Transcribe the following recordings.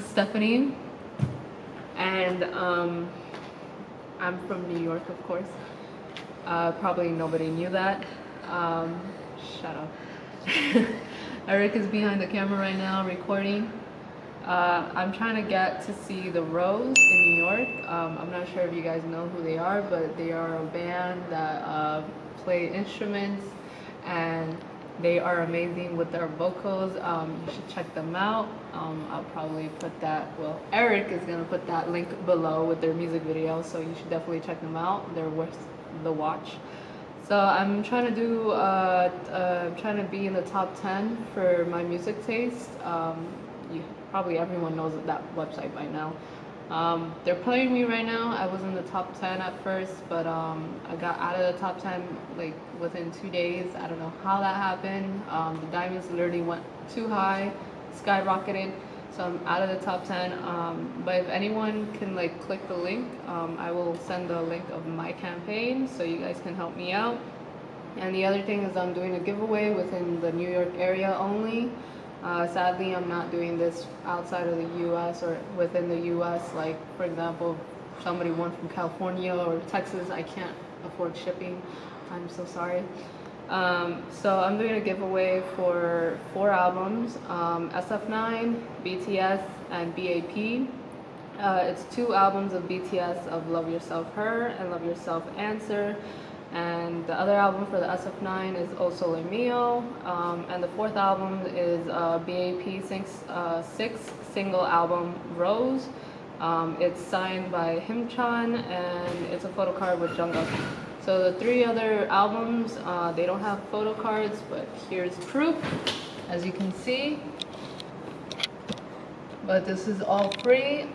Stephanie, and I'm from New York, of course. Probably nobody knew that. Shut up. Eric is behind the camera right now recording. I'm trying to get to see the Rose in New York. I'm not sure if you guys know who they are, but they are a band that play instruments, and they are amazing with their vocals. You should check them out. I'll probably put that, well, Eric is gonna put that link below with their music video, so you should definitely check them out. They're worth the watch. So I'm trying to do, trying to be in the top 10 for my music taste. Probably everyone knows that website by now. They're playing me right now. I was in the top 10 at first, but I got out of the top 10 like within 2 days. I don't know how that happened. The diamonds literally went too high, skyrocketed. So I'm out of the top 10. But if anyone can like click the link, I will send the link of my campaign so you guys can help me out. And the other thing is I'm doing a giveaway within the New York area only. Sadly, I'm not doing this outside of the U.S. or within the U.S. Like, for example, if somebody won from California or Texas, I can't afford shipping. I'm so sorry. So I'm doing a giveaway for 4 albums, SF9, BTS, and BAP. It's 2 albums of BTS of Love Yourself Her and Love Yourself Answer. And the other album for the SF9 is O Sole Mio, and the 4th album is BAP 6th single album, Rose. It's signed by Himchan, and it's a photo card with Jungkook. So the 3 other albums, they don't have photo cards, but here's proof, as you can see. But this is all free.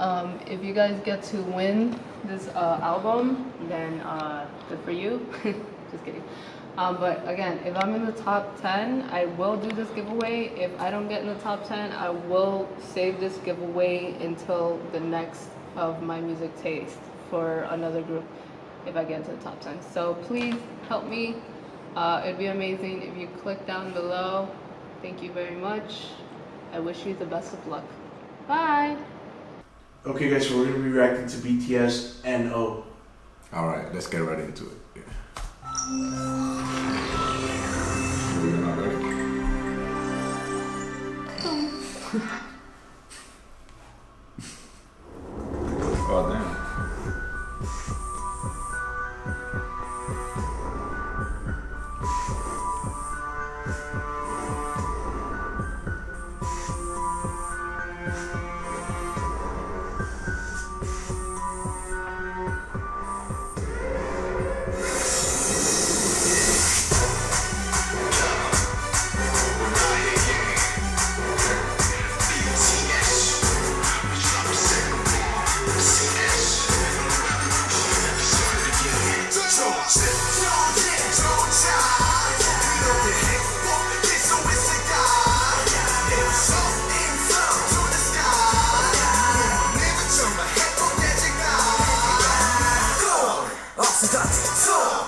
If you guys get to win this album, then good for you. Just kidding. But again, if I'm in the top 10, I will do this giveaway. If I don't get in the top 10, I will save this giveaway until the next of my music taste for another group if I get into the top 10. So please help me. It'd be amazing if you click down below. Thank you very much. I wish you the best of luck. Bye. Okay guys, so we're going to be reacting to BTS N.O. Alright, let's get right into it. Yeah. Oh damn.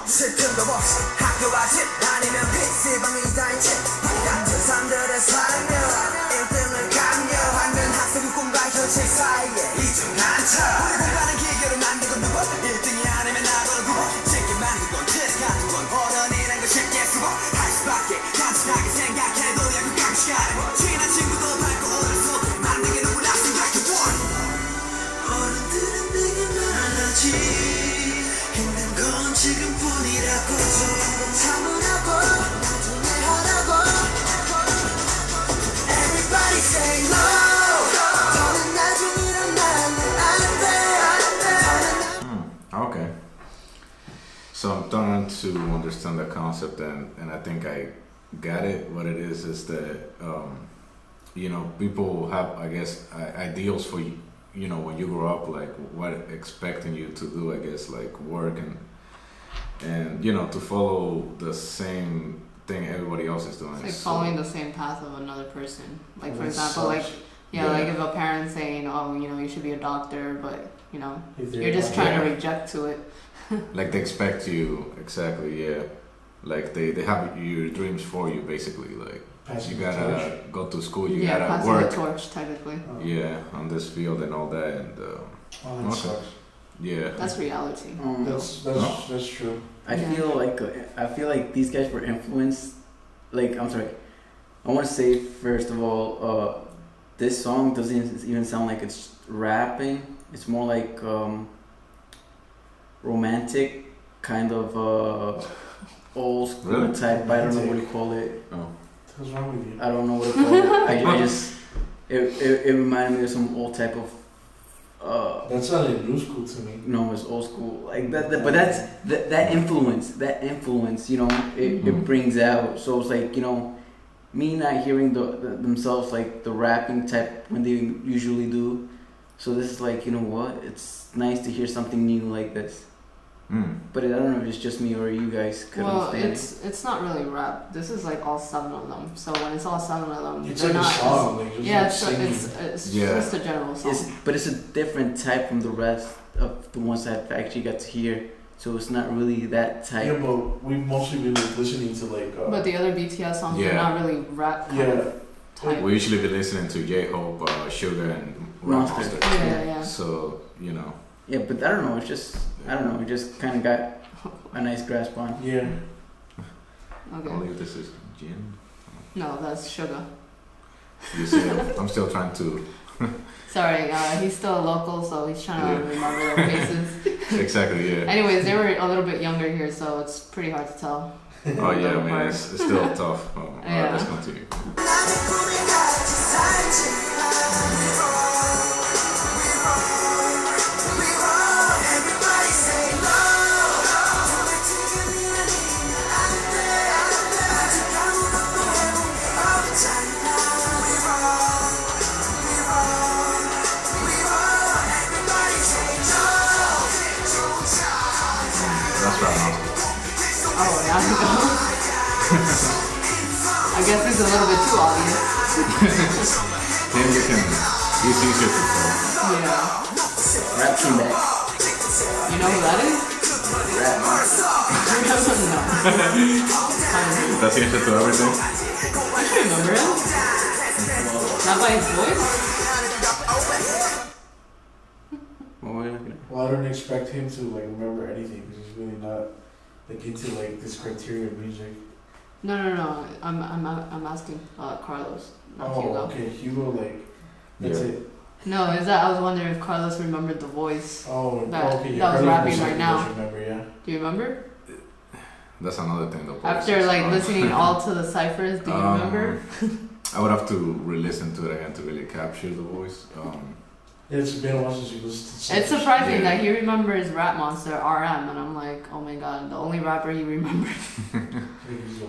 슬픔도 없이 학교와 집 아니면 PC방이다 이 집 같은 사람들의 삶을 1등을 강요하는 학생의 꿈과 현실 사이에 이중한 차 우리 공간은 기계로 만든 건 누구 1등이 아니면 나보는 구분 쉽게 만든 건 테스트 같은 건 어른이란 걸 쉽게 쓰고 할 수밖에 단순하게 생각해도 약간 감시하는 건 친한 친구도 밟고 오늘서 만든 게 누구나 생각해 원 어른들은 내게 말하지 힘든 건 지금뿐이라고 조금 참으라고 나중에 하라고 Everybody say no 더는 나중이란 말은 안 돼. Okay. So I'm starting to understand the concept, and I think I got it. What it is that you know, people have, I guess, ideals for you. You know, when you grow up, like what expecting you to do, I guess, like work and you know, to follow the same thing everybody else is doing. It's like following the same path of another person. Like for example, like like if a parent's saying, oh, you know, you should be a doctor, but you know, you're just trying to reject to it. Like they expect you, exactly, yeah. Like they have your dreams for you basically. Like Passing you the gotta torch. go to school, you Yeah, gotta passing work. the torch technically. Yeah, on this field and all that, and Oh, that Okay. sucks. yeah. That's reality. That's true. I Yeah. feel like these guys were influenced. Like, I'm sorry. I want to say first of all, this song doesn't even sound like it's rapping. It's more like romantic, kind of old school Really? type. I don't know what to call it. What's wrong with you? I don't know what to call it. I just it reminded me of some old type of. That sounded new school to me. No, it's old school. Like that but that's that influence. You know, it brings out. So it's like, you know, me not hearing themselves like the rapping type when they usually do. So this is like, you know what? It's nice to hear something new like this. But I don't know if it's just me or you guys could Well, understand it's not really rap. This is like all 7 of them. So when it's all 7 of them, It's they're like a not. song. Like, just Yeah, like it's singing. it's Yeah. just a general song. But it's a different type from the rest of the ones that I actually got to hear. So it's not really that type. Yeah, but we've mostly been like, listening to like. But the other BTS songs Yeah. are not really rap kind Yeah. of type. We usually be listening to J-Hope, Sugar, and Monster. Monster. Yeah. So you know. Yeah, but I don't know. It's just I don't know. We just kind of got a nice grasp on. Yeah. I Okay. believe this is gin. No, that's sugar. You see, I'm still trying to. Sorry, he's still a local, so he's trying to Yeah. remember their faces. Exactly. Yeah. Anyways, they were a little bit younger here, so it's pretty hard to tell. Oh yeah, man, it's still tough. Alright, let's Yeah. continue. That's right. Oh, yeah. I guess it's a little bit too obvious. Him, you can. He's easier to tell. Yeah. Rap team back. You know who that is? Rap. No. Does he answer to everything? I should remember him. Not by his voice? What were we looking at? Well, I don't expect him to like remember anything because he's really not like into like this criteria of music. No. I'm asking Carlos, not Oh, Hugo. okay, Hugo, like that's Yeah. it. No, is that I was wondering if Carlos remembered the voice. Oh, That- okay, yeah. that was Carlos rapping Gonzalez right now. does Remember, yeah. Do you remember? That's another thing. The After voices. like listening all to the ciphers, do you remember? I would have to re-listen to it again to really capture the voice. It's been a while since you listened to. It's surprising Yeah. that he remembers Rap Monster RM, and I'm like, oh my god, the only rapper he remembers.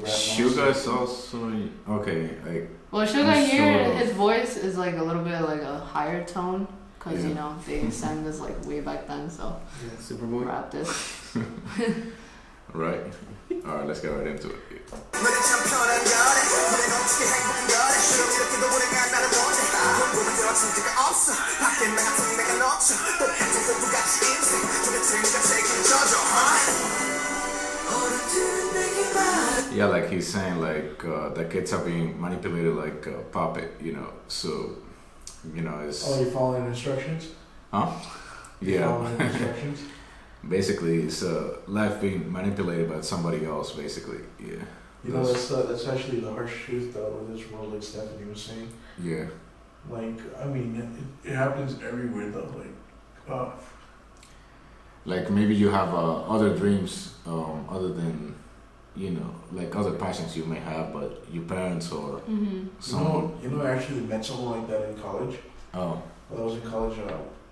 Sugar is also okay. Like Well, Sugar I'm here, sure- his voice is like a little bit like a higher tone, cause Yeah. you know they sang this like way back then, so Superboy. rap this. right. All right, let's get right into it. Yeah, like he's saying, like the kids are being manipulated like a puppet, you know. So, you know, it's Oh, you following instructions? You yeah. following instructions? Basically, it's life being manipulated by somebody else. Basically, yeah. You know, that's actually the harsh truth though of this world, like Stephanie was saying. Yeah. Like, I mean, it happens everywhere though. Like maybe you have other dreams other than, you know, like other passions you may have, but your parents or someone. I actually met someone like that in college. Oh, When I was in college,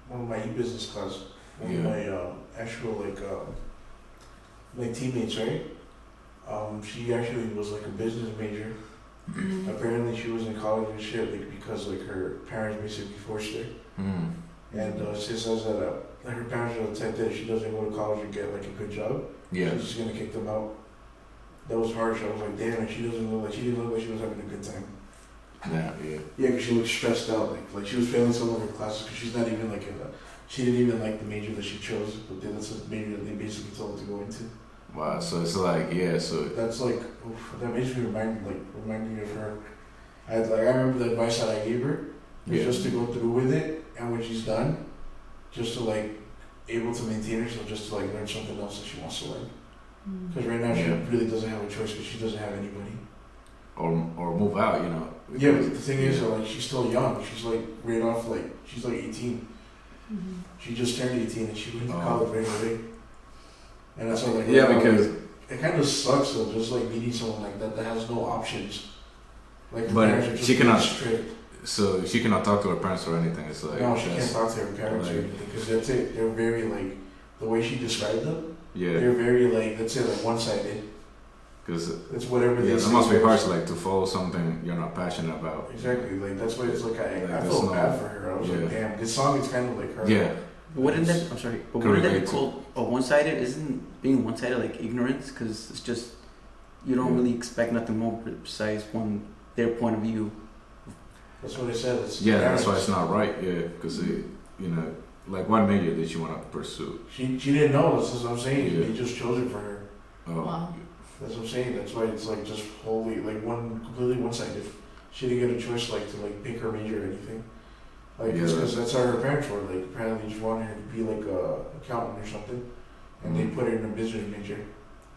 one of my e-business class, one of my actual my teammates, right? She actually was like a business major. Apparently, she was in college and shit, like because like her parents basically forced her. And she says that her parents are the type that if she doesn't go to college and get like a good job, yeah. she's just gonna kick them out. That was harsh. I was like, damn, and she didn't look like she was having a good time. Yeah, yeah. Yeah, because she looked stressed out. Like she was failing some of her classes because she's not even she didn't even like the major that she chose. But then that's the major that they basically told her to go into. Wow. So it's like, yeah. So That's like, oof, that makes me remind me of her. I remember the advice that I gave her was just to go through with it, and when she's done, just to like able to maintain herself, just to like learn something else that she wants to learn. Because right now she really doesn't have a choice because she doesn't have anybody. or move out, you know. Yeah, but the thing is, like, she's still young. She's like right off, like she's like 18. She just turned 18 and she went to college right away. And that's all like because it kind of sucks though, just like meeting someone like that that has no options. Like, her But parents are just she cannot- strict. so she cannot talk to her parents or anything. It's like No, she that's- can't talk to her parents or like- anything because that's it. They're very like the way she described them. Yeah, They're very like, let's say, like one-sided. because It's whatever they yeah, say it must be hard goes. to like to follow something you're not passionate about. Exactly, like that's why it's like I there's felt no- bad for her. I was like, yeah. damn, this song is kind of like her. Yeah, But wouldn't that? I'm sorry. But Can wouldn't that be relate to- called a one-sided? Isn't being one-sided like ignorance? Because it's just you don't Yeah. really expect nothing more besides their point of view. That's what I said. It's yeah, that's why parents. it's not right. Yeah, because you know, like what major did you want to pursue? She didn't know. That's what I'm saying. Yeah. They just chose it for her. Oh, Wow. That's what I'm saying. That's why it's like just wholly like completely one-sided. She didn't get a choice like to like pick her major or anything. Like Yeah. because that's how her parents were. Like apparently they just wanted her to be like a accountant or something, and they put her in a business major.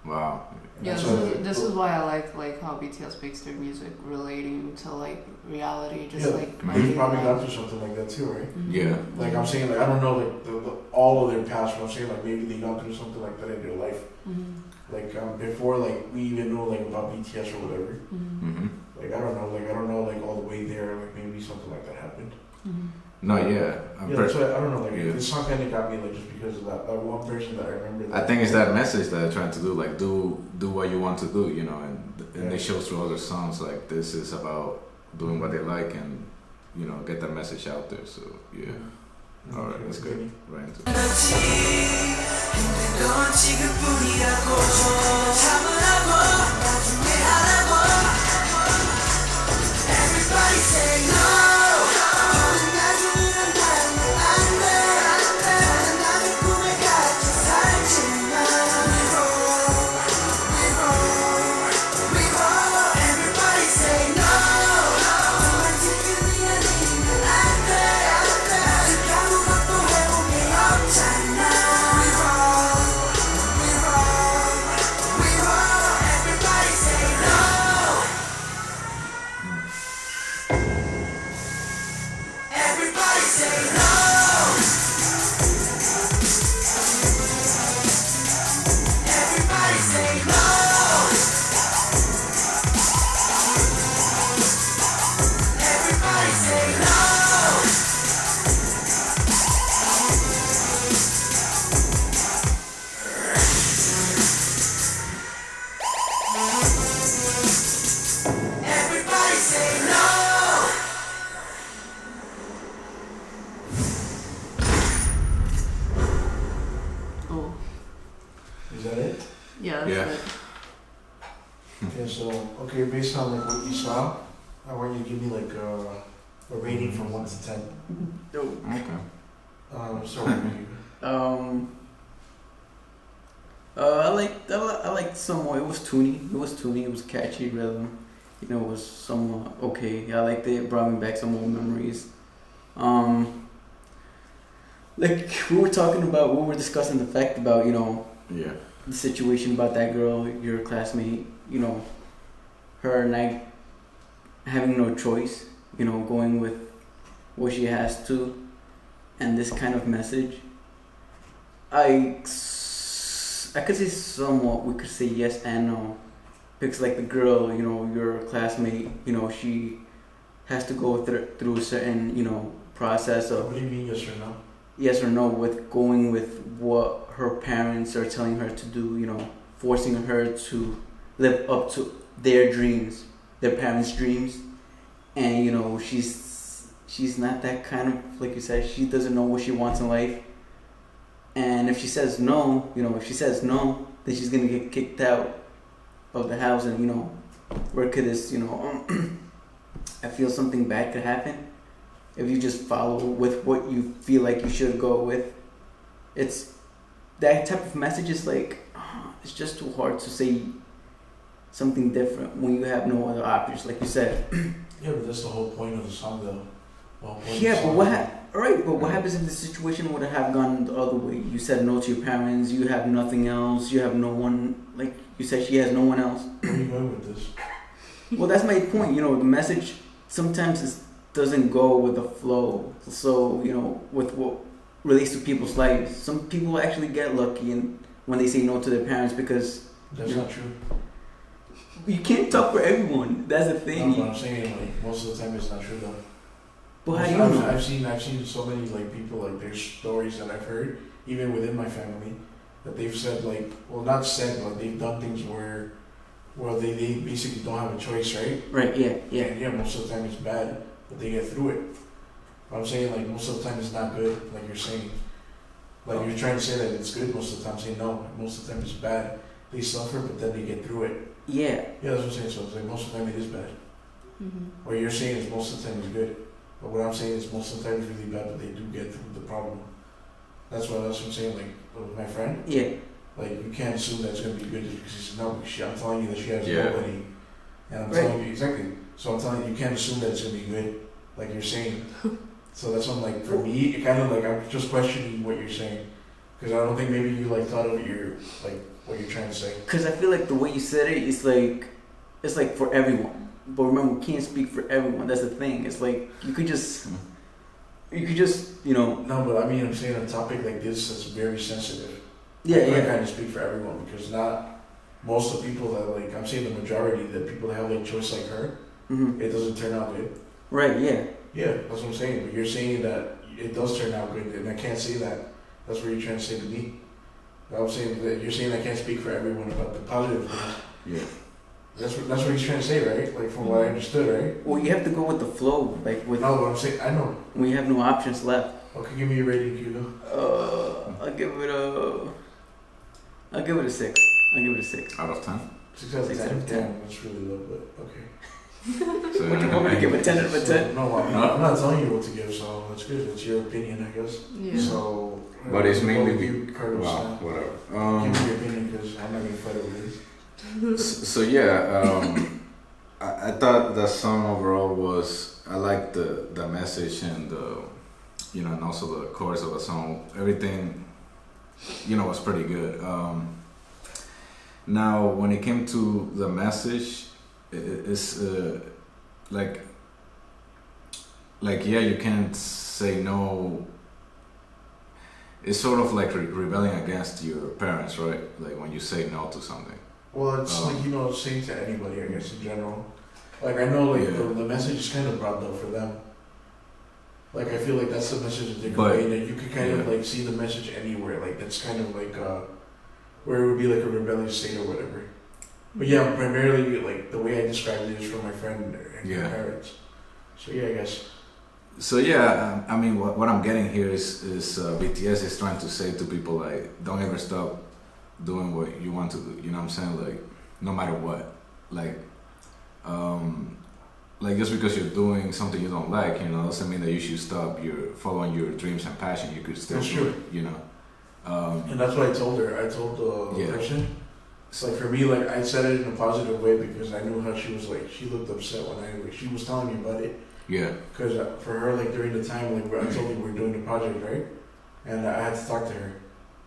wow. Yeah, That's this why is, they- this is why I like how BTS makes their music relating to like reality, just Yeah, like my They've daily probably life. gone through something like that too, right? Yeah. Like I'm saying, like I don't know, like all of their past. But I'm saying, like maybe they gone through something like that in their life, like before, like we even know like about BTS or whatever. Mm-hmm. Like I don't know, like all the way there. Like maybe something like that happened. No, yeah. Yeah, that's why I don't know. Like Yeah. this song kind of got me like just because of that one person that I remember. I think it's that message that they're trying to do, like do what you want to do, you know, and Yeah. they show through other songs like this is about doing what they like and you know get that message out there. So yeah, all right, that's good. Right into it. 넌 지금뿐이라고 참으라고 나중에 하라고 Everybody say no 너는 나중은 하면 안돼 나는 남의 꿈을 같이 살지만 We roll Everybody say no 정말 지금이 아니면 안돼 아직 아무것도 해본 게 없잖아 We roll Everybody say no Everybody say no Everybody say no Everybody say no Everybody say no Oh, Is that it? yeah, that's Yeah. it. Okay, so okay, based on like what you saw, I want you to give me like a rating from 1 to 10. Okay. So what do you? I liked somewhat. It was toony. It was catchy rhythm. You know, it was somewhat okay. I liked it. It brought me back some old memories. Like we were discussing the fact about, you know, Yeah. the situation about that girl, your classmate, you know, her not having no choice, you know, going with what she has to, and this kind of message. I could say somewhat, we could say yes and no, because like the girl, you know, your classmate, you know, she has to go through a certain, you know, process of What do you mean yes or no? yes or no with going with what her parents are telling her to do, you know, forcing her to live up to their dreams, their parents' dreams. And you know, she's not that kind of, like you said, she doesn't know what she wants in life. And if she says no, you know, then she's gonna get kicked out of the house. And you know, where could this, you know, I feel something bad could happen if you just follow with what you feel like you should go with. It's that type of message is like, it's just too hard to say something different when you have no other options, like you said. Yeah, but that's the whole point of the song, though. The whole point of Yeah, the but song. what happens if the situation would have gone the other way? You said no to your parents, you have nothing else, you have no one, like you said, she has no one else. Where are you going with this? Well, that's my point. You know, the message sometimes doesn't go with the flow. So, you know, with what relates to people's lives, some people actually get lucky and when they say no to their parents because That's not true. you can't talk for everyone. That's the No, thing. but I'm saying, like, most of the time it's not true, though. But how do you know? I've seen so many, like, people, like, there's stories that I've heard, even within my family, that they've said, like, well, not said, but they've done things where, well, they basically don't have a choice, right? Right, yeah. And yeah, most of the time it's bad, but they get through it. But I'm saying, like, most of the time it's not good, like you're saying. Like, you're trying to say that it's good most of the time, say no. Most of the time it's bad. They suffer, but then they get through it. Yeah. Yeah, that's what I'm saying. So it's like most of the time it is bad. Mm-hmm. What you're saying is most of the time it's good. But what I'm saying is most of the time it's really bad, but they do get through the problem. That's what I'm saying, like, with my friend. Yeah. Like, you can't assume that it's going to be good just because she's no, I'm telling you that she has Yeah. nobody. And I'm telling you, exactly. So I'm telling you, you can't assume that it's going to be good, like you're saying. So that's what I'm like, for me, it kind of like, I'm just questioning what you're saying. Because I don't think maybe you, like, thought of your, like, what you're trying to say. Because I feel like the way you said it, it's like for everyone. But remember, we can't speak for everyone. That's the thing. It's like, you could just, you know. No, but I mean, I'm saying a topic like this that's very sensitive. Yeah, I can't yeah. kind of speak for everyone because not most of the people that, like, I'm saying the majority, that people that have, like, choice like her, Mm-hmm. it doesn't turn out good. Right, yeah. Yeah, that's what I'm saying. But you're saying that it does turn out good, and I can't say that. That's what you're trying to say to me. I'm saying that you're saying I can't speak for everyone about the positive things. Yeah. That's what he's trying to say, right? Like, from what I understood, right? Well, you have to go with the flow, like with No, but I'm saying, I know. when you have no options left. Okay, give me a rating, Hugo. I'll give it a 6. I'll give it a 6. Out of 10. 6 out of 10. 6 out of 10. Damn, that's really low, but okay. So, Would you want me to give a 10 out of a 10? No, I'm not telling you what to give, so that's good. It's your opinion, I guess. Yeah. So, But it's mainly you, Carlos. wow, whatever. Give me your opinion because I'm not gonna fight over this. So yeah, I thought the song overall was, I liked the message and the, you know, and also the chorus of the song. Everything, you know, was pretty good. Now, when it came to the message, it's like yeah, you can't say no. It's sort of like rebelling against your parents, right? Like when you say no to something. Well, it's like, you know, saying to anybody, I guess, in general. Like, I know, like, Yeah. the message is kind of broad, though, for them. Like, I feel like that's the message that they're But- conveying, that you could kind of, yeah. like, see the message anywhere. Like, that's kind of like, where it would be, like, a rebellious state or whatever. But yeah, primarily, like, the way I described it is from my friend and Yeah. her parents. So yeah, I guess. So yeah, I mean, what I'm getting here is BTS is trying to say to people, like, don't ever stop doing what you want to do. You know what I'm saying? Like, no matter what. Like just because you're doing something you don't like, you know, doesn't mean that you should stop your following your dreams and passion. You could still That's do true. it, you know. And that's what I told her. I told the Yeah. person. It's like, for me, like, I said it in a positive way because I knew how she was, like, she looked upset when she was telling me about it. Yeah. Because for her, like, during the time, like, where I told you we were doing the project, right? And I had to talk to her.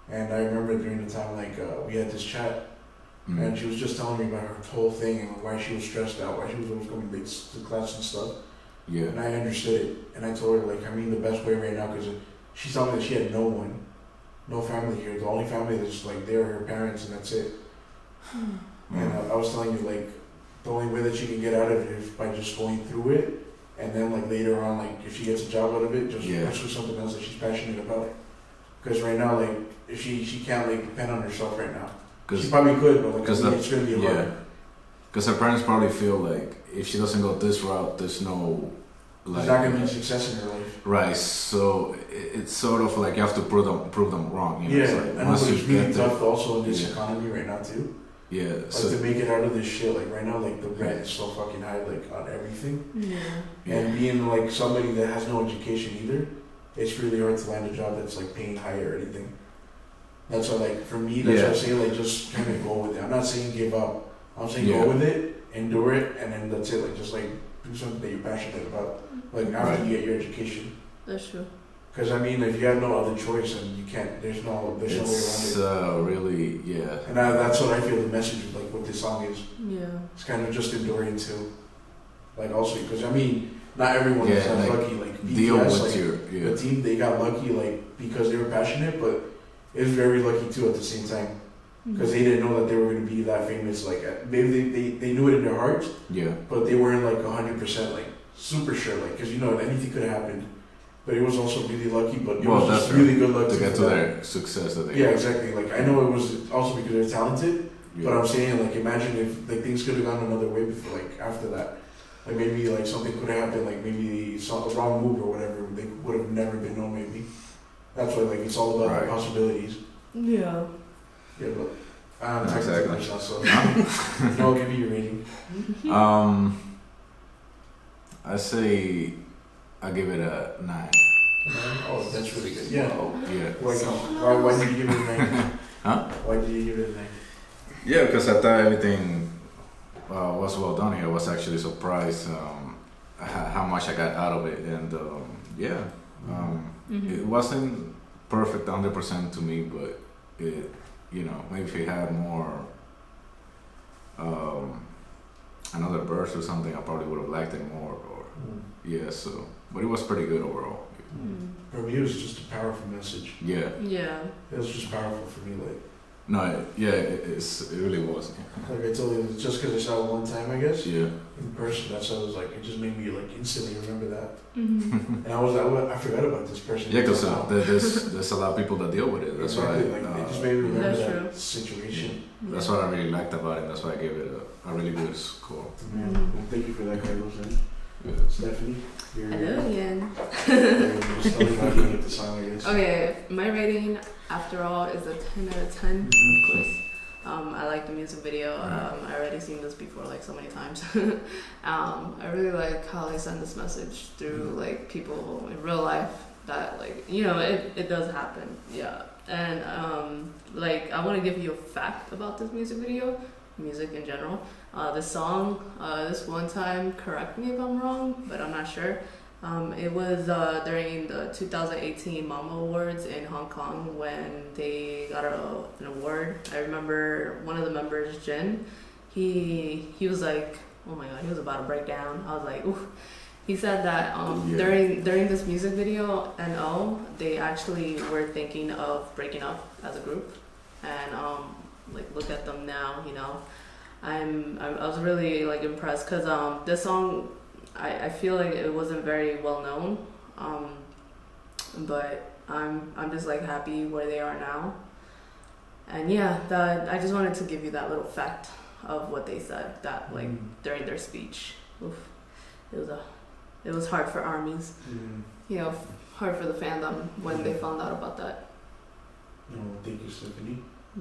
And I remember during the time, like, we had this chat, and she was just telling me about her whole thing and why she was stressed out, why she was always coming late to class and stuff. Yeah. And I understood it. And I told her, like, I mean, the best way right now, because she told me that she had no one, no family here. The only family that's, like, there are her parents, and that's it. And I was telling you, like, the only way that she can get out of it is by just going through it. And then, like, later on, like, if she gets a job out of it, just pursue something else that she's passionate about. Because right now, like, if she can't, like, depend on herself right now. She probably could, but, like, I mean, it's going to be hard. Because her parents probably feel like if she doesn't go this route, there's no, like, There's not going to be success in her life. right. So it's sort of like you have to prove them wrong. You know? Yeah, It's like I know, once but you it's really get there, tough also in this Yeah. economy right now, too. yeah. Like, So to make it out of this shit, like, right now, like, the rent is so fucking high, like, on everything. Yeah. And being, like, somebody that has no education either, it's really hard to land a job that's, like, paying high or anything. That's why, like, for me, that's Yeah. what I'm saying, like, just kind of go with it. I'm not saying give up. I'm saying Yeah. go with it, endure it, and then that's it. Like, just, like, do something that you're passionate about. Like, after Right. you get your education. That's true. Because, I mean, if you have no other choice, and you can't, there's no way It's around it. really, yeah. And that's what I feel the message of, like, what this song is. Yeah. It's kind of just enduring, too. Like, also, because, I mean, not everyone is Yeah, as like, lucky. Like, Deal BTS, with like, your, the team, they got lucky, like, because they were passionate, but it was very lucky, too, at the same time. Because they didn't know that they were going to be that famous. Like, maybe they knew it in their hearts, yeah. but they weren't, like, 100%, like, super sure. Like, because, you know, anything could have happened. But it was also really lucky, but it was just really good luck to get to them. their success that they Yeah, had. exactly. Like, I know it was also because they're talented, Yeah. but I'm saying, like, imagine if, like, things could have gone another way before, like, after that. Like, maybe, like, something could have happened, like, maybe a wrong move or whatever. They would have never been known, maybe. That's why, like, it's all about Right. possibilities. Yeah. Yeah, but I'm talking Exactly. too much now, so no, give me your rating. I say I give it a 9. Oh, that's really good. Yeah. Yeah. Why did you give it a 9? Huh? Why did you give it a 9? Yeah, because I thought everything was well done here. I was actually surprised how much I got out of it, and yeah, it wasn't perfect 100% to me, but it, you know, maybe if it had more another verse or something, I probably would have liked it more. Or yeah, so but it was pretty good overall. For me, it was just a powerful message. Yeah. Yeah. It was just powerful for me. Like It really was. I told you, it's just because I saw it one time, I guess, Yeah. in person. That's how I was like, it just made me like instantly remember that. Mm-hmm. And I forgot about this person. Yeah, because there's a lot of people that deal with it. That's exactly. why. Like, it just made me remember That's that true. situation. That's what I really liked about it. That's why I gave it a really good score. Yeah. Well, thank you for that, Carlos. And Yeah. Stephanie, you're Hello again. just tell me how you like the song, I guess. Okay, my rating, after all, is a 10 out of 10, of course. I like the music video. I already seen this before like so many times. I really like how they send this message through like people in real life that like, you know, it does happen. Yeah. And like I want to give you a fact about this music video, music in general. This song, this one time, correct me if I'm wrong, but I'm not sure. It was during the 2018 Mama Awards in Hong Kong when they got an award. I remember one of the members, Jin, he was like, oh my god, he was about to break down. I was like, ooh. He said that during this music video, N.O, they actually were thinking of breaking up as a group, and like look at them now, you know. I was really like impressed because this song, I feel like it wasn't very well known, but I'm just like happy where they are now. And yeah, that I just wanted to give you that little fact of what they said that like during their speech. Oof, it was hard for armies, you know, hard for the fandom when they found out about that. No, thank you, Stephanie.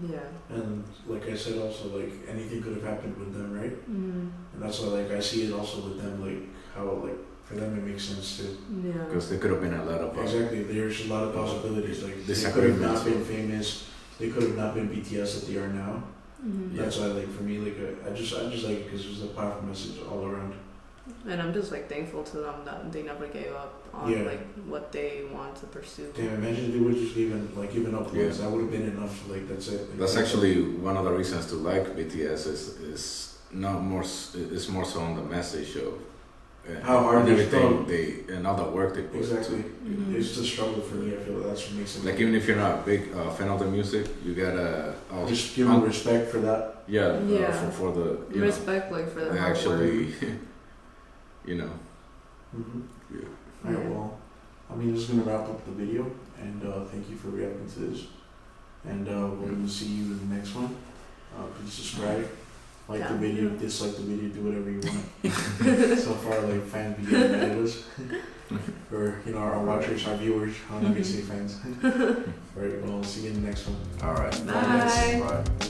Yeah. And like I said, also like anything could have happened with them, right? And that's why like I see it also with them, like how like for them it makes sense too. Yeah. Because there could have been a lot of Exactly, there's a lot of possibilities. Like they could have disagreements. not been famous. They could have not been BTS that they are now. That's why like for me like I just like it because there's a powerful message all around. And I'm just like thankful to them that they never gave up on like what they want to pursue. Damn, imagine if they would just given up Yeah. once. That would have been enough. Like that's it. Like, That's actually one of the reasons to like BTS is not more. It's more so on the message of How hard and they everything and all the work they put. exactly. It's a struggle for me. I feel that's what makes it. Like even if you're not a big fan of the music, you gotta just give them respect for that. for the you respect like for know, the they hard actually work. you know Yeah. Alright, well, I mean, this is gonna wrap up the video, and thank you for reacting to this. And we're gonna see you in the next one. Please subscribe, like the video, dislike the video, do whatever you want. So far, like fans be getting mad at us, or you know, our watchers, our viewers. I don't know if you say fans. Alright, well, see you in the next one. all right. Bye. Bye.